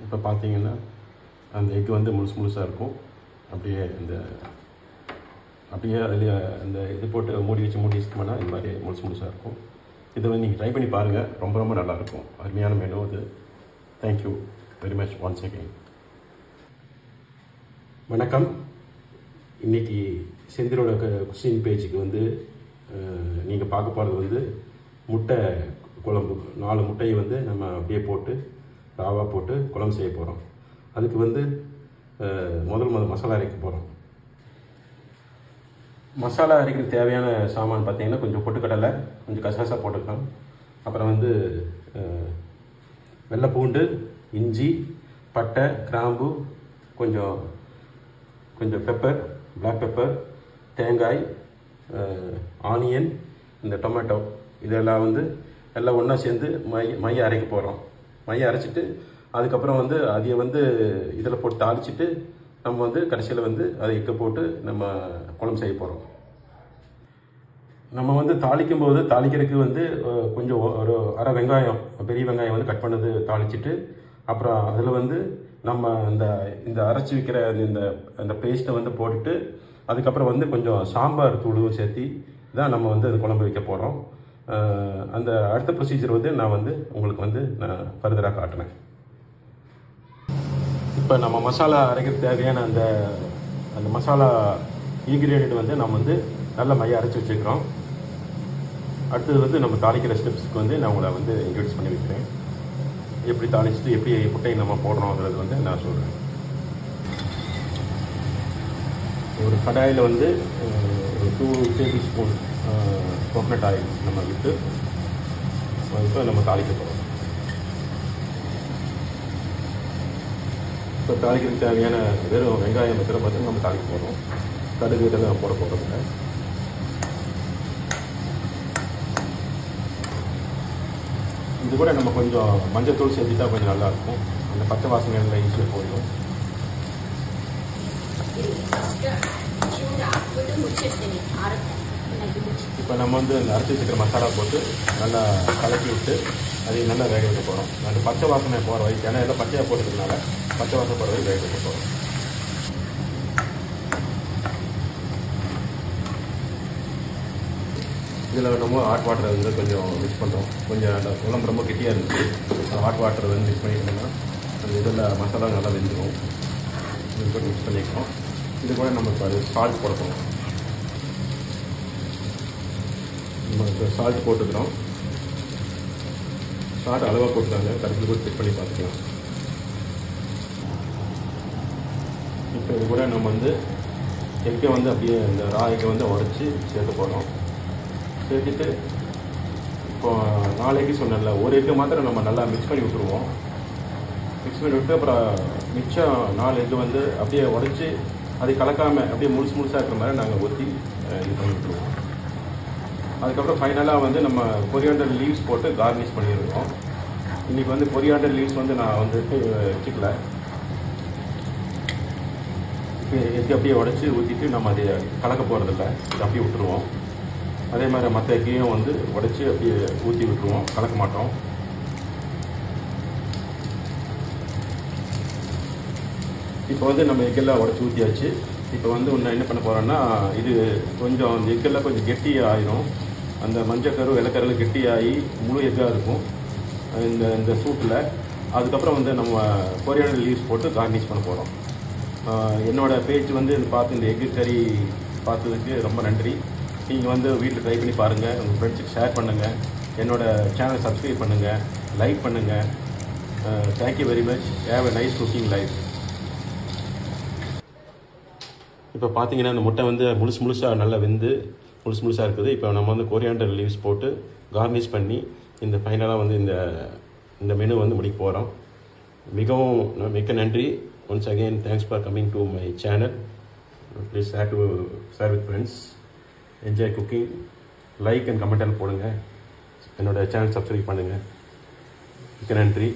இப்போ பார்த்தீங்கன்னா அந்த எக் வந்து முழுசாக இருக்கும். அப்படியே அதில் அந்த இது போட்டு மூடி வச்சோம்னா இந்த மாதிரி முழுசாக இருக்கும். இதை வந்து நீங்கள் ட்ரை பண்ணி பாருங்கள். ரொம்ப நல்லாயிருக்கும். அருமையான மெனு அது. Thank you very much once again. வணக்கம். இன்றைக்கி செந்திலோட குசின் பேஜுக்கு வந்து நீங்கள் பார்க்க போகிறது வந்து முட்டை குழம்பு. 4 முட்டையை வந்து நம்ம அப்படியே போட்டு ராவாக போட்டு குழம்பு செய்ய போகிறோம். அதுக்கு வந்து முதல் மசாலா அரைக்க போகிறோம். மசாலா அரைக்கிறதுக்கு தேவையான சாமான் பார்த்தீங்கன்னா கொஞ்சம் பொட்டுக்கடலை, கொஞ்சம் கசகசா போட்டுக்கலாம். அப்புறம் வந்து வெள்ளை பூண்டு, இஞ்சி, பட்டை, கிராம்பு, கொஞ்சம் பெப்பர், பிளாக் பெப்பர், தேங்காய், ஆனியன், இந்த டொமேட்டோ, இதெல்லாம் வந்து எல்லாம் ஒன்றா சேர்ந்து மைய அரைக்க போகிறோம். மைய அரைச்சிட்டு அதுக்கப்புறம் வந்து அதை வந்து இதில் போட்டு தாளிச்சிட்டு நம்ம வந்து கடைசியில் வந்து அதை எக்க போட்டு நம்ம குழம்பு செய்ய போகிறோம். நம்ம வந்து தாளிக்கிறதுக்கு வந்து கொஞ்சம் ஒரு அரை வெங்காயம், பெரிய வெங்காயம் வந்து கட் பண்ணது தாளிச்சிட்டு, அப்புறம் அதில் வந்து நம்ம இந்த அரைச்சி வைக்கிற அந்த பேஸ்ட்டை வந்து போட்டுட்டு அதுக்கப்புறம் வந்து கொஞ்சம் சாம்பார் தூளும் சேர்த்து தான் நம்ம வந்து அந்த குழம்பு வைக்க போகிறோம். அந்த அடுத்த ப்ரொசீஜர் வந்து நான் வந்து உங்களுக்கு வந்து நான் ஃபர்தராக காட்டுறேன். இப்போ நம்ம மசாலா அரைக்கிறதுக்கு தேவையான அந்த மசாலா இன்க்ரீடியன்ட் வந்து நம்ம வந்து நல்ல மைய அரைச்சி வச்சுக்கிறோம். அடுத்தது வந்து நம்ம தாளிக்கிற ஸ்டெப்ஸுக்கு வந்து நான் உங்களை வந்து இன்ட்ரடியூஸ் பண்ணி வைக்கிறேன். எப்படி தாளிச்சுட்டு எப்படி முட்டையை நம்ம போடுறோங்கிறது வந்து நான் சொல்கிறேன். ஒரு கடாயில் வந்து ஒரு 2 டேபிள் ஸ்பூன் கோகனட் ஆயில் நம்ம விட்டு இப்போ நம்ம தாளிக்க போகிறோம். இப்போ தாளிக்கிறதுக்கு தேவையான வெறும் வெங்காயம் வைக்கிற பார்த்து நம்ம தாளிக்க போகிறோம். கடுகு இதெல்லாம் போட போகிறதில்ல. இது கூட நம்ம கொஞ்சம் மஞ்சள் தூள் சேர்த்துட்டா கொஞ்சம் நல்லாயிருக்கும். அந்த பச்சை வாசனைகளில் ஈஸியாக போயிடும். இப்போ நம்ம வந்து அந்த அரைச்சி வச்சுக்கிற மசாலா போட்டு நல்லா கலக்கி விட்டு அதை நல்லா வேக வைக்க போகிறோம். அந்த பச்சை வாசனை போகிற வரைக்கும், ஏன்னா எல்லாம் பச்சையாக போடுறதுனால பச்சை வாசனை போகிற வரைக்கும் வேக வைக்க போகிறோம். இதில் நம்ம ஹாட் வாட்டரை வந்து கொஞ்சம் மிக்ஸ் பண்ணுறோம். கொஞ்சம் அந்த குழம்பு ரொம்ப கெட்டியாக இருந்துச்சு. ஹாட் வாட்டரை வந்து மிக்ஸ் பண்ணிட்டோம்னா அந்த இதில் மசாலா நல்லா வெந்துடும். இது போட்டு மிக்ஸ் பண்ணிக்கிறோம். இது கூட நம்ம இப்போ அது சால்ட் போடுறோம். நம்ம இப்போ சால்ட் போட்டுக்கிறோம். சால்ட் அளவாக போட்டுக்காங்க. கடைசியில் கூட செக் பண்ணி பார்த்துக்கலாம். இப்போ இது கூட நம்ம வந்து எக்கை வந்து அப்படியே இந்த ரா எக்கை வந்து உடச்சி சேர்த்து போடுறோம். சேர்த்துட்டு இப்போ 4 எக்கு சொன்னல, ஒரு எக்கு மாத்திரம் நம்ம நல்லா மிக்ஸ் பண்ணி விட்டுருவோம். மிக்ஸ் பண்ணி விட்டு அப்புறம் மிச்சம் 4 எக்கு வந்து அப்படியே உடச்சி அதை கலக்காமல் அப்படியே முழுசாக இருக்கிற மாதிரி நாங்கள் ஊற்றி இது பண்ணி விட்டுருவோம். அதுக்கப்புறம் ஃபைனலாக வந்து நம்ம கொரியாண்டர் லீவ்ஸ் போட்டு கார்னிஷ் பண்ணிடுவோம். இன்றைக்கி வந்து கொரியாண்டர் லீவ்ஸ் வந்து நான் வந்துட்டு வச்சுக்கல. எக்கு அப்படியே உடச்சி ஊற்றிட்டு நம்ம அதை கலக்க போகிறதில்ல, இது அப்படியே விட்டுருவோம். அதே மாதிரி மற்ற எக்கையும் வந்து உடச்சி அப்படியே ஊற்றி விட்டுருவோம், கலக்க மாட்டோம். இப்போ வந்து நம்ம எக்கெல்லாம் உடச்சி ஊற்றியாச்சு. இப்போ வந்து ஒன்று என்ன பண்ண போகிறோன்னா, இது கொஞ்சம் அந்த எக்கெல்லாம் கொஞ்சம் கெட்டியாக ஆயிரும். அந்த மஞ்சக்கரு வெள்ளைக்கருவில் கெட்டியாகி முழு எக்காக இருக்கும் இந்த சூட்டில். அதுக்கப்புறம் வந்து நம்ம கொரியாண்டர் லீவ்ஸ் போட்டு கார்னிஷ் பண்ண போகிறோம். என்னோடய பேஜ் வந்து பார்த்து இந்த எக்கு கறி பார்த்ததுக்கு ரொம்ப நன்றி. நீங்கள் வந்து வீட்டில் ட்ரை பண்ணி பாருங்கள். உங்கள் ஃப்ரெண்ட்ஸுக்கு ஷேர் பண்ணுங்கள். என்னோடய சேனலை சப்ஸ்கிரைப் பண்ணுங்கள், லைக் பண்ணுங்கள். Thank you very much. Have a nice cooking life. இப்போ பார்த்தீங்கன்னா இந்த முட்டை வந்து முழுசாக நல்லா வெந்து முழுசாக இருக்குது. இப்போ நம்ம வந்து கொரியாண்டர் லீவ்ஸ் போட்டு கார்னிஷ் பண்ணி இந்த ஃபைனலாக வந்து இந்த மெனு வந்து முடிக்க போகிறோம். மிக்க நன்றி. Once again thanks for coming to my channel. Please share with friends. Enjoy cooking. Like and comment போடுங்க. என்னோடய சேனல் சப்ஸ்கிரைப் பண்ணுங்கள். மிக்க நன்றி.